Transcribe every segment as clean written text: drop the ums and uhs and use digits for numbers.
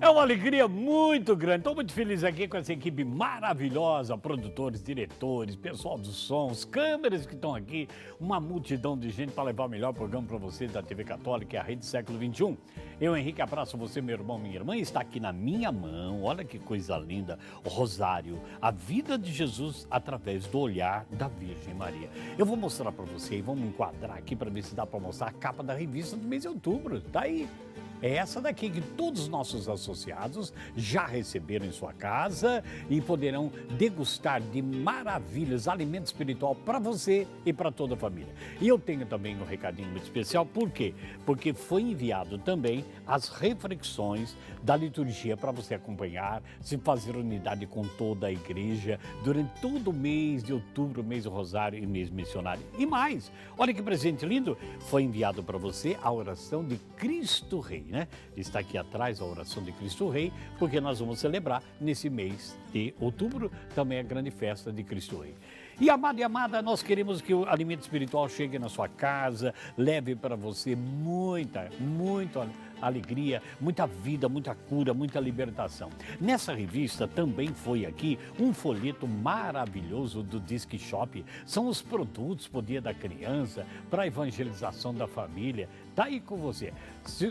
É uma alegria muito grande. Estou muito feliz aqui com essa equipe maravilhosa, produtores, diretores, pessoal dos sons, câmeras que estão aqui, uma multidão de gente para levar o melhor programa para vocês da TV Católica, que é a Rede Século XXI. Eu, Henrique, abraço você, meu irmão, minha irmã, está aqui na minha mão, olha que coisa linda, o Rosário, a vida de Jesus através do olhar da Virgem Maria. Eu vou mostrar para você e vamos enquadrar aqui para ver se dá para mostrar a capa da revista do mês de outubro, tá aí. É essa daqui que todos os nossos associados já receberam em sua casa e poderão degustar de maravilhas, alimento espiritual para você e para toda a família. E eu tenho também um recadinho muito especial, por quê? Porque foi enviado também as reflexões da liturgia para você acompanhar, se fazer unidade com toda a igreja durante todo o mês de outubro, mês do Rosário e mês missionário. E mais, olha que presente lindo, foi enviado para você a oração de Cristo Rei. Né? Está aqui atrás a oração de Cristo Rei, porque nós vamos celebrar nesse mês de outubro também a grande festa de Cristo Rei. E amado e amada, nós queremos que o alimento espiritual chegue na sua casa, leve para você muita alegria, muita vida, muita cura, muita libertação. Nessa revista também foi aqui um folheto maravilhoso do Disque Shop. São os produtos pro Dia da Criança, para a evangelização da família. Tá aí com você.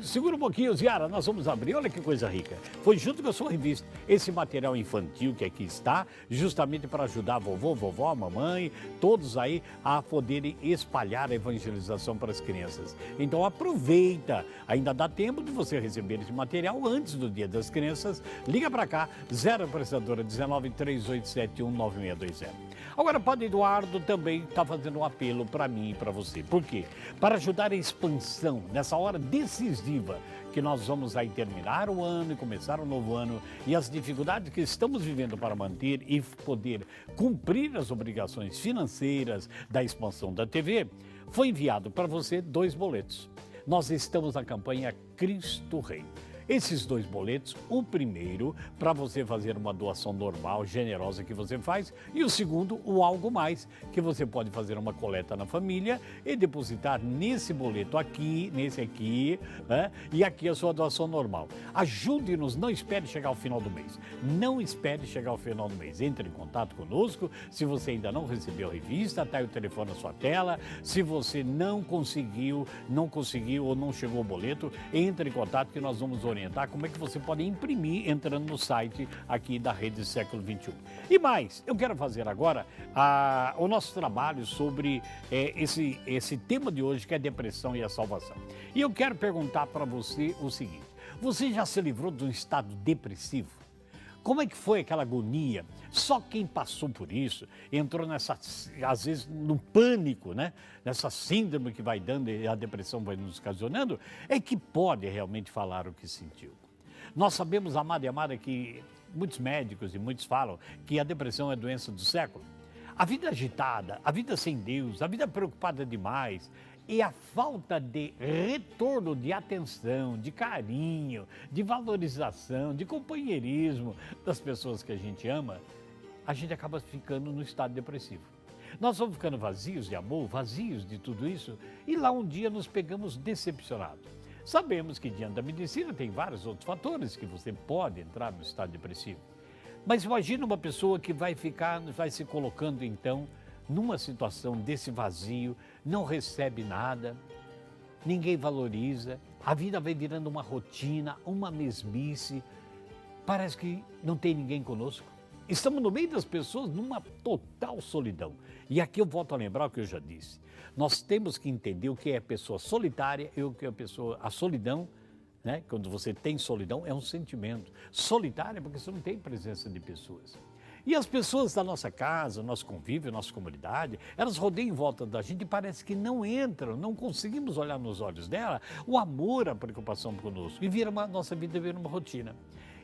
Segura um pouquinho, Ziara, nós vamos abrir. Olha que coisa rica. Foi junto com a sua revista. Esse material infantil que aqui está, justamente para ajudar a vovô, vovó, a mamãe, todos aí a poderem espalhar a evangelização para as crianças. Então aproveita, ainda dá tempo de você receber esse material antes do Dia das Crianças. Liga para cá, 0 prestadora 19 3871 9620. Agora, o Padre Eduardo também está fazendo um apelo para mim e para você. Por quê? Para ajudar a expansão nessa hora decisiva que nós vamos aí terminar o ano e começar o novo ano e as dificuldades que estamos vivendo para manter e poder cumprir as obrigações financeiras da expansão da TV, foi enviado para você 2 boletos. Nós estamos na campanha Cristo Rei. Esses 2 boletos, o primeiro para você fazer uma doação normal, generosa que você faz, e o segundo, o algo mais, que você pode fazer uma coleta na família e depositar nesse boleto aqui, nesse aqui, né? E aqui a sua doação normal. Ajude-nos, não espere chegar ao final do mês. Não espere chegar ao final do mês. Entre em contato conosco, se você ainda não recebeu a revista, está aí o telefone na sua tela. Se você não conseguiu ou não chegou o boleto, entre em contato que nós vamos orientar como é que você pode imprimir entrando no site aqui da Rede Século XXI. E mais, eu quero fazer agora o nosso trabalho sobre esse tema de hoje, que é a depressão e a salvação. E eu quero perguntar para você o seguinte: você já se livrou de um estado depressivo? Como é que foi aquela agonia? Só quem passou por isso entrou às vezes, no pânico, né? Nessa síndrome que vai dando e a depressão vai nos ocasionando, é que pode realmente falar o que sentiu. Nós sabemos, amado e amada, que muitos médicos e muitos falam que a depressão é doença do século. A vida agitada, a vida sem Deus, a vida preocupada demais, e a falta de retorno de atenção, de carinho, de valorização, de companheirismo das pessoas que a gente ama, a gente acaba ficando no estado depressivo. Nós vamos ficando vazios de amor, vazios de tudo isso, e lá um dia nos pegamos decepcionados. Sabemos que diante da medicina tem vários outros fatores que você pode entrar no estado depressivo. Mas imagina uma pessoa que vai se colocando então numa situação desse vazio, não recebe nada, ninguém valoriza, a vida vai virando uma rotina, uma mesmice, parece que não tem ninguém conosco. Estamos no meio das pessoas numa total solidão. E aqui eu volto a lembrar o que eu já disse. Nós temos que entender o que é a pessoa solitária e o que é a solidão, né? Quando você tem solidão, é um sentimento. Solitária porque você não tem presença de pessoas. E as pessoas da nossa casa, nosso convívio, nossa comunidade, elas rodeiam em volta da gente e parece que não entram, não conseguimos olhar nos olhos dela o amor, a preocupação conosco. E nossa vida vira uma rotina.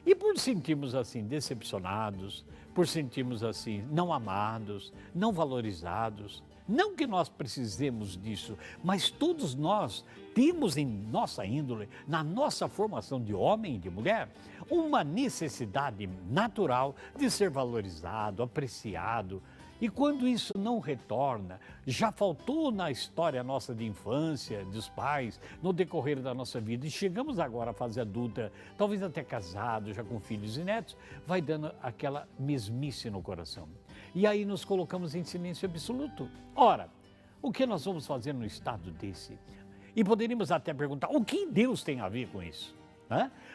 E por sentirmos assim decepcionados, por sentirmos assim não amados, não valorizados, não que nós precisemos disso, mas todos nós temos em nossa índole, na nossa formação de homem e de mulher, uma necessidade natural de ser valorizado, apreciado E quando isso não retorna, já faltou na história nossa de infância, dos pais, no decorrer da nossa vida, e chegamos agora à fase adulta, talvez até casado, já com filhos e netos, vai dando aquela mesmice no coração. E aí nos colocamos em silêncio absoluto. Ora, o que nós vamos fazer no estado desse? E poderíamos até perguntar, o que Deus tem a ver com isso?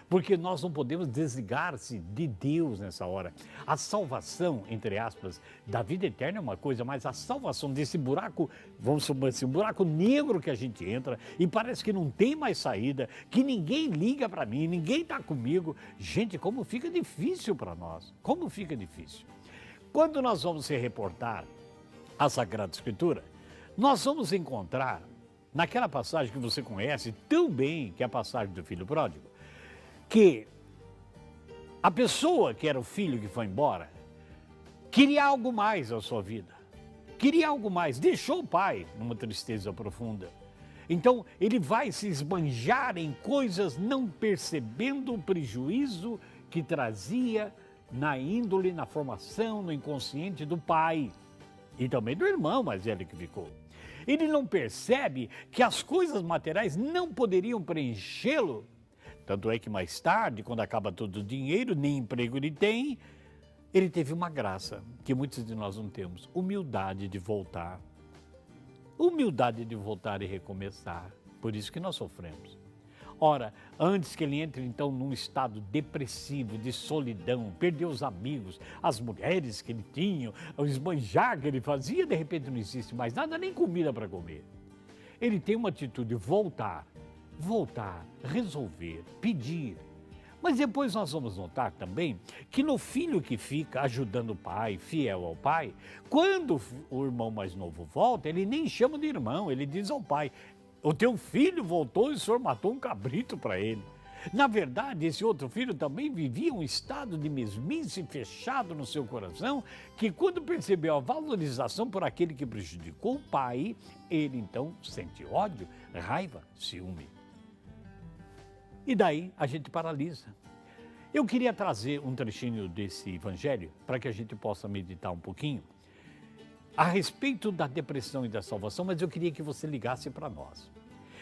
Porque nós não podemos desligar-se de Deus nessa hora. A salvação, entre aspas, da vida eterna é uma coisa, mas a salvação desse buraco, vamos supor assim, um buraco negro que a gente entra e parece que não tem mais saída, que ninguém liga para mim, ninguém está comigo. Gente, como fica difícil para nós, como fica difícil. Quando nós vamos se reportar à Sagrada Escritura, nós vamos encontrar naquela passagem que você conhece tão bem, que é a passagem do filho pródigo, que a pessoa que era o filho que foi embora queria algo mais à sua vida, queria algo mais, deixou o pai numa tristeza profunda. Então ele vai se esbanjar em coisas não percebendo o prejuízo que trazia na índole, na formação, no inconsciente do pai e também do irmão mais velho que ficou. Ele não percebe que as coisas materiais não poderiam preenchê-lo. Tanto é que mais tarde, quando acaba todo o dinheiro, nem emprego ele tem, ele teve uma graça que muitos de nós não temos, humildade de voltar. Humildade de voltar e recomeçar. Por isso que nós sofremos. Ora, antes que ele entre então num estado depressivo, de solidão, perdeu os amigos, as mulheres que ele tinha, o esbanjar que ele fazia, de repente não existe mais nada, nem comida para comer. Ele tem uma atitude de voltar, resolver, pedir. Mas depois nós vamos notar também que no filho que fica ajudando o pai, fiel ao pai, quando o irmão mais novo volta, ele nem chama de irmão, ele diz ao pai, o teu filho voltou e o senhor matou um cabrito para ele. Na verdade, esse outro filho também vivia um estado de mesmice fechado no seu coração, que quando percebeu a valorização por aquele que prejudicou o pai, ele então sente ódio, raiva, ciúme. E daí a gente paralisa. Eu queria trazer um trechinho desse evangelho para que a gente possa meditar um pouquinho a respeito da depressão e da salvação, mas eu queria que você ligasse para nós.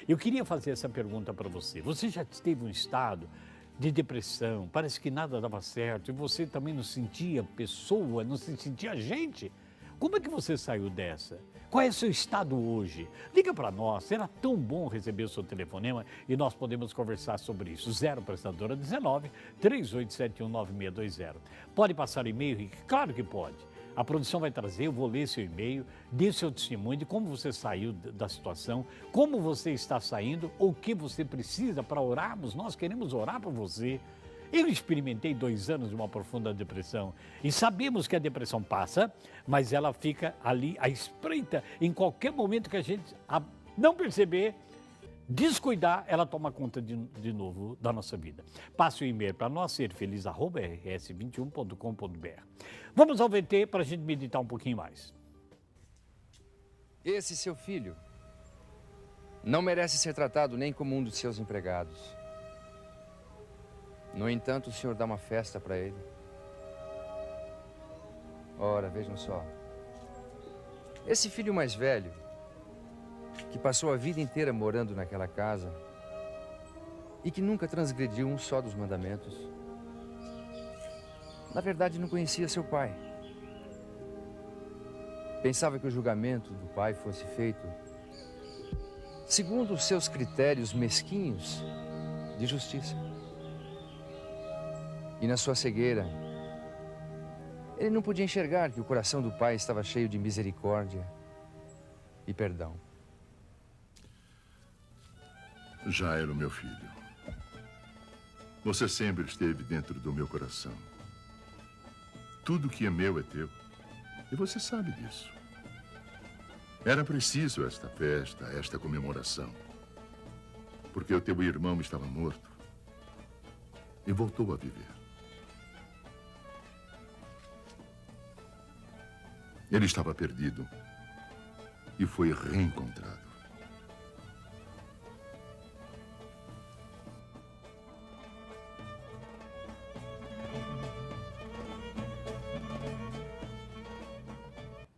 Eu queria fazer essa pergunta para você. Você já teve um estado de depressão, parece que nada dava certo, e você também não sentia pessoa, não se sentia gente? Como é que você saiu dessa? Qual é o seu estado hoje? Liga para nós, será tão bom receber o seu telefonema e nós podemos conversar sobre isso. 0 prestadora 19 3871 9620. Pode passar e-mail, Rick? Claro que pode. A produção vai trazer, eu vou ler seu e-mail, dê seu testemunho de como você saiu da situação, como você está saindo, ou o que você precisa para orarmos. Nós queremos orar por você. Eu experimentei 2 anos de uma profunda depressão e sabemos que a depressão passa, mas ela fica ali à espreita. Em qualquer momento que a gente não perceber, descuidar, ela toma conta de novo da nossa vida. Passe o e-mail para nós, serfeliz@rs21.com.br. Vamos ao VT para a gente meditar um pouquinho mais. Esse seu filho não merece ser tratado nem como um dos seus empregados. No entanto, o senhor dá uma festa para ele. Ora, vejam só. Esse filho mais velho, que passou a vida inteira morando naquela casa e que nunca transgrediu um só dos mandamentos, na verdade não conhecia seu pai. Pensava que o julgamento do pai fosse feito segundo os seus critérios mesquinhos de justiça. E na sua cegueira, ele não podia enxergar que o coração do pai estava cheio de misericórdia e perdão. Jairo, meu filho, você sempre esteve dentro do meu coração. Tudo que é meu é teu, e você sabe disso. Era preciso esta festa, esta comemoração, porque o teu irmão estava morto e voltou a viver. Ele estava perdido e foi reencontrado.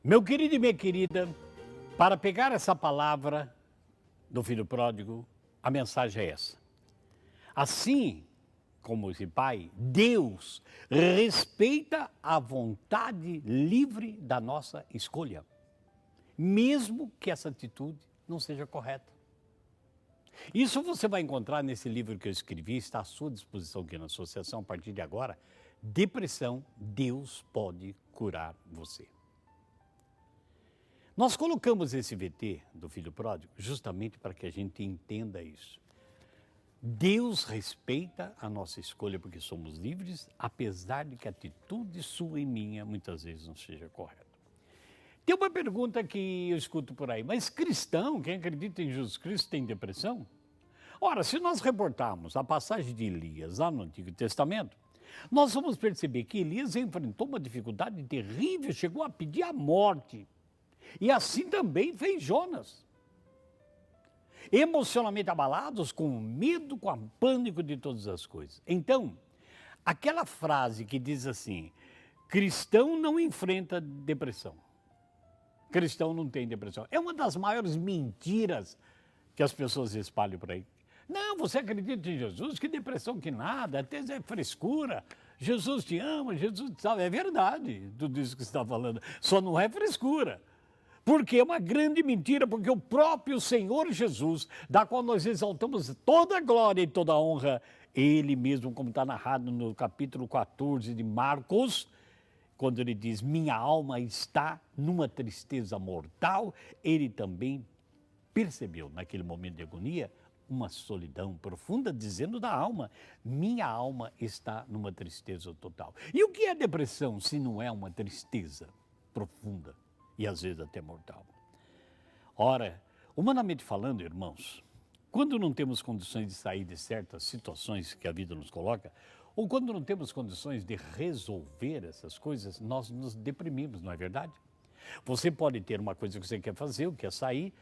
Meu querido e minha querida, para pegar essa palavra do filho pródigo, a mensagem é essa. Assim como esse pai, Deus respeita a vontade livre da nossa escolha, mesmo que essa atitude não seja correta. Isso você vai encontrar nesse livro que eu escrevi, está à sua disposição aqui na associação a partir de agora. Depressão, Deus pode curar você. Nós colocamos esse VT do filho pródigo justamente para que a gente entenda isso. Deus respeita a nossa escolha porque somos livres, apesar de que a atitude sua e minha muitas vezes não seja correta. Tem uma pergunta que eu escuto por aí, mas cristão, quem acredita em Jesus Cristo tem depressão? Ora, se nós reportarmos a passagem de Elias lá no Antigo Testamento, nós vamos perceber que Elias enfrentou uma dificuldade terrível, chegou a pedir a morte. E assim também fez Jonas. Emocionalmente abalados, com medo, com pânico de todas as coisas. Então, aquela frase que diz assim, cristão não enfrenta depressão. Cristão não tem depressão. É uma das maiores mentiras que as pessoas espalham por aí. Não, você acredita em Jesus? Que depressão, que nada, até é frescura. Jesus te ama, Jesus te salva. É verdade tudo isso que você está falando. Só não é frescura. Porque é uma grande mentira, porque o próprio Senhor Jesus, da qual nós exaltamos toda a glória e toda a honra, ele mesmo, como está narrado no capítulo 14 de Marcos, quando ele diz, minha alma está numa tristeza mortal, ele também percebeu, naquele momento de agonia, uma solidão profunda, dizendo da alma, minha alma está numa tristeza total. E o que é depressão, se não é uma tristeza profunda? E às vezes até mortal. Ora, humanamente falando, irmãos, quando não temos condições de sair de certas situações que a vida nos coloca, ou quando não temos condições de resolver essas coisas, nós nos deprimimos, não é verdade? Você pode ter uma coisa que você quer fazer, que é sair,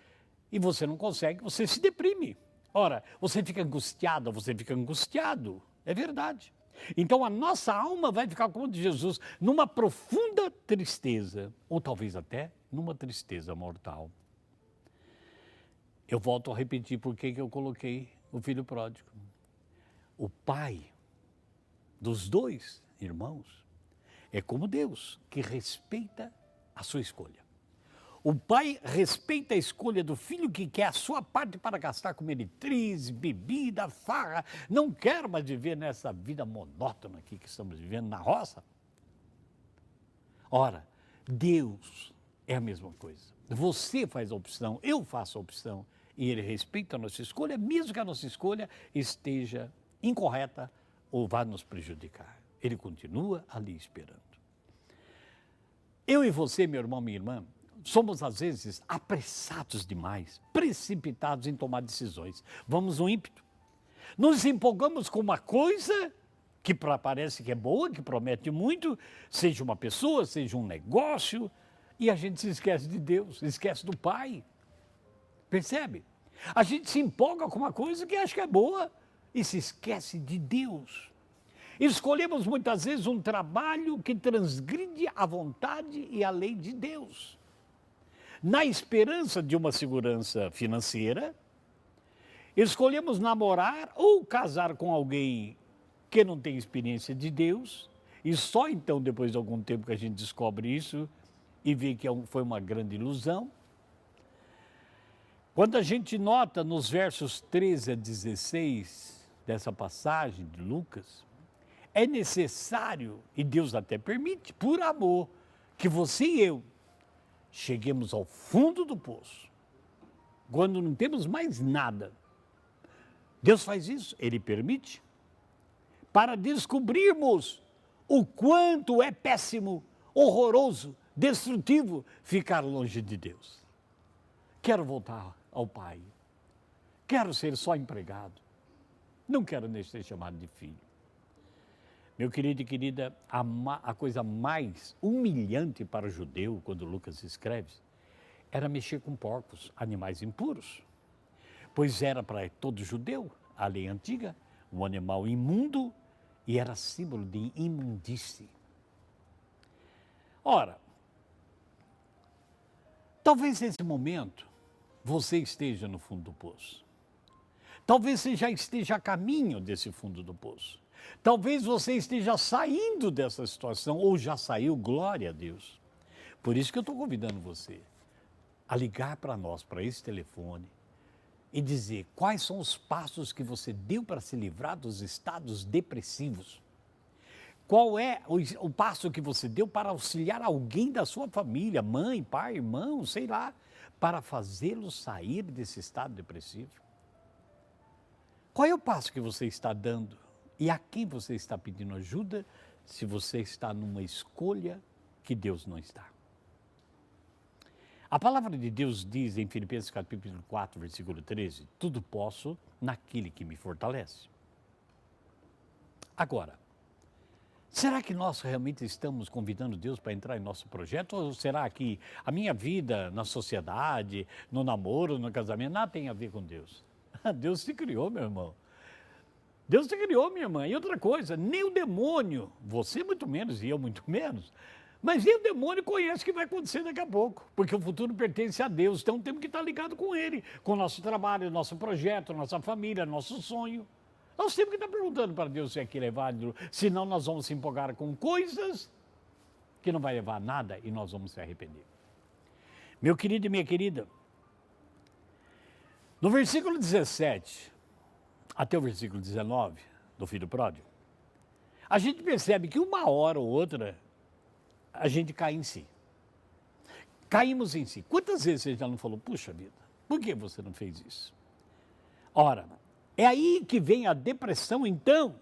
e você não consegue, você se deprime. Ora, você fica angustiada, você fica angustiado, é verdade. Então a nossa alma vai ficar como de Jesus, numa profunda tristeza, ou talvez até numa tristeza mortal. Eu volto a repetir por que eu coloquei o filho pródigo. O pai dos dois irmãos é como Deus, que respeita a sua escolha. O pai respeita a escolha do filho que quer a sua parte para gastar com meretriz, bebida, farra. Não quer mais viver nessa vida monótona aqui que estamos vivendo na roça. Ora, Deus é a mesma coisa. Você faz a opção, eu faço a opção, e ele respeita a nossa escolha, mesmo que a nossa escolha esteja incorreta ou vá nos prejudicar. Ele continua ali esperando. Eu e você, meu irmão, minha irmã, somos, às vezes, apressados demais, precipitados em tomar decisões. Vamos no ímpeto. Nos empolgamos com uma coisa que parece que é boa, que promete muito, seja uma pessoa, seja um negócio, e a gente se esquece de Deus, esquece do Pai. Percebe? A gente se empolga com uma coisa que acha que é boa e se esquece de Deus. Escolhemos muitas vezes um trabalho que transgride a vontade e a lei de Deus. Na esperança de uma segurança financeira, escolhemos namorar ou casar com alguém que não tem experiência de Deus, e só então, depois de algum tempo, que a gente descobre isso e vê que foi uma grande ilusão. Quando a gente nota nos versos 13 a 16 dessa passagem de Lucas, é necessário, e Deus até permite, por amor, que você e eu cheguemos ao fundo do poço, quando não temos mais nada. Deus faz isso, Ele permite, para descobrirmos o quanto é péssimo, horroroso, destrutivo ficar longe de Deus. Quero voltar ao Pai, quero ser só empregado, não quero nem ser chamado de filho. Meu querido e querida, a coisa mais humilhante para o judeu, quando Lucas escreve, era mexer com porcos, animais impuros. Pois era para todo judeu, a lei antiga, um animal imundo e era símbolo de imundície. Ora, Talvez nesse momento você esteja no fundo do poço. Talvez você já esteja a caminho desse fundo do poço. Talvez você esteja saindo dessa situação ou já saiu, glória a Deus. Por isso que eu estou convidando você a ligar para nós, para esse telefone, e dizer quais são os passos que você deu para se livrar dos estados depressivos. Qual é o passo que você deu para auxiliar alguém da sua família, mãe, pai, irmão, sei lá, para fazê-lo sair desse estado depressivo? Qual é o passo que você está dando e a quem você está pedindo ajuda se você está numa escolha que Deus não está? A palavra de Deus diz em Filipenses capítulo 4, versículo 13, tudo posso naquele que me fortalece. Agora, será que nós realmente estamos convidando Deus para entrar em nosso projeto? Ou será que a minha vida na sociedade, no namoro, no casamento, nada tem a ver com Deus? Deus te criou, meu irmão. Deus te criou, minha irmã. E outra coisa, nem o demônio, você muito menos e eu muito menos, mas nem o demônio conhece o que vai acontecer daqui a pouco, porque o futuro pertence a Deus, então temos que estar ligado com Ele, com o nosso trabalho, nosso projeto, nossa família, nosso sonho. Nós temos que estar perguntando para Deus se aquilo é válido, senão nós vamos se empolgar com coisas que não vai levar a nada e nós vamos se arrepender. Meu querido e minha querida, no versículo 17 até o versículo 19 do Filho Pródigo, a gente percebe que uma hora ou outra a gente cai em si. Caímos em si. Quantas vezes você já não falou, puxa vida, por que você não fez isso? Ora, é aí que vem a depressão, então,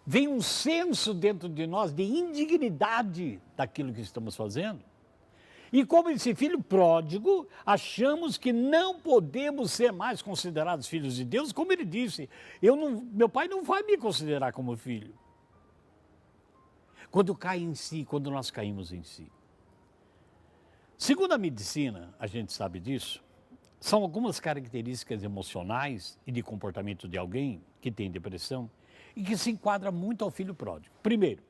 vem um senso dentro de nós de indignidade daquilo que estamos fazendo. E como esse filho pródigo, achamos que não podemos ser mais considerados filhos de Deus, como ele disse, meu pai não vai me considerar como filho. Quando cai em si, quando nós caímos em si. Segundo a medicina, a gente sabe disso, são algumas características emocionais e de comportamento de alguém que tem depressão e que se enquadra muito ao filho pródigo. Primeiro,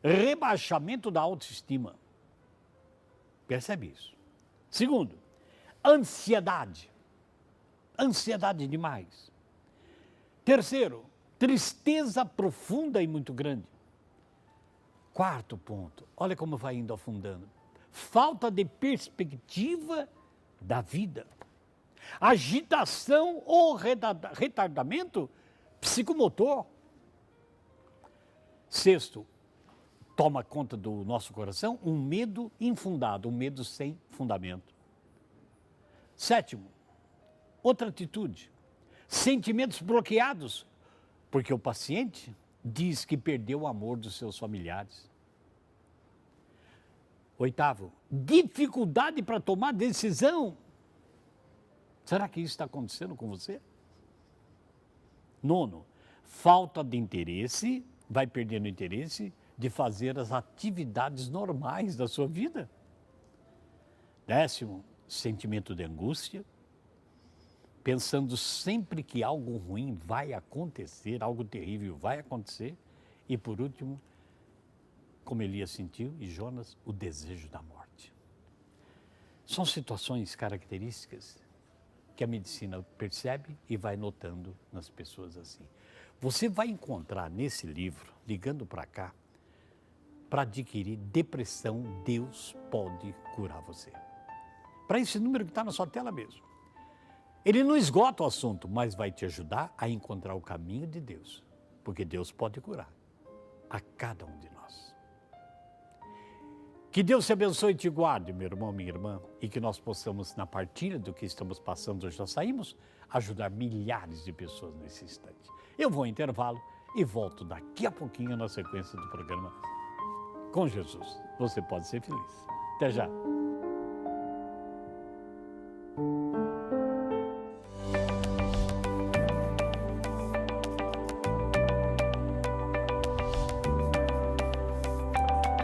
rebaixamento da autoestima. Percebe isso? Segundo, ansiedade. Ansiedade demais. Terceiro, tristeza profunda e muito grande. Quarto ponto, olha como vai indo afundando. Falta de perspectiva da vida. Agitação ou retardamento psicomotor. Sexto, toma conta do nosso coração um medo infundado, um medo sem fundamento. Sétimo, outra atitude, sentimentos bloqueados, porque o paciente diz que perdeu o amor dos seus familiares. Oitavo, dificuldade para tomar decisão. Será que isso está acontecendo com você? Nono, falta de interesse, vai perdendo o interesse de fazer as atividades normais da sua vida. Décimo, sentimento de angústia, pensando sempre que algo ruim vai acontecer, algo terrível vai acontecer. E por último, como Elias sentiu e Jonas, o desejo da morte. São situações características que a medicina percebe e vai notando nas pessoas assim. Você vai encontrar nesse livro, ligando para cá, para adquirir depressão, Deus pode curar você. Para esse número que está na sua tela mesmo. Ele não esgota o assunto, mas vai te ajudar a encontrar o caminho de Deus. Porque Deus pode curar a cada um de nós. Que Deus te abençoe e te guarde, meu irmão, minha irmã, e que nós possamos, na partilha do que estamos passando, já saímos, ajudar milhares de pessoas nesse instante. Eu vou ao intervalo e volto daqui a pouquinho na sequência do programa Com Jesus. Você pode ser feliz. Até já.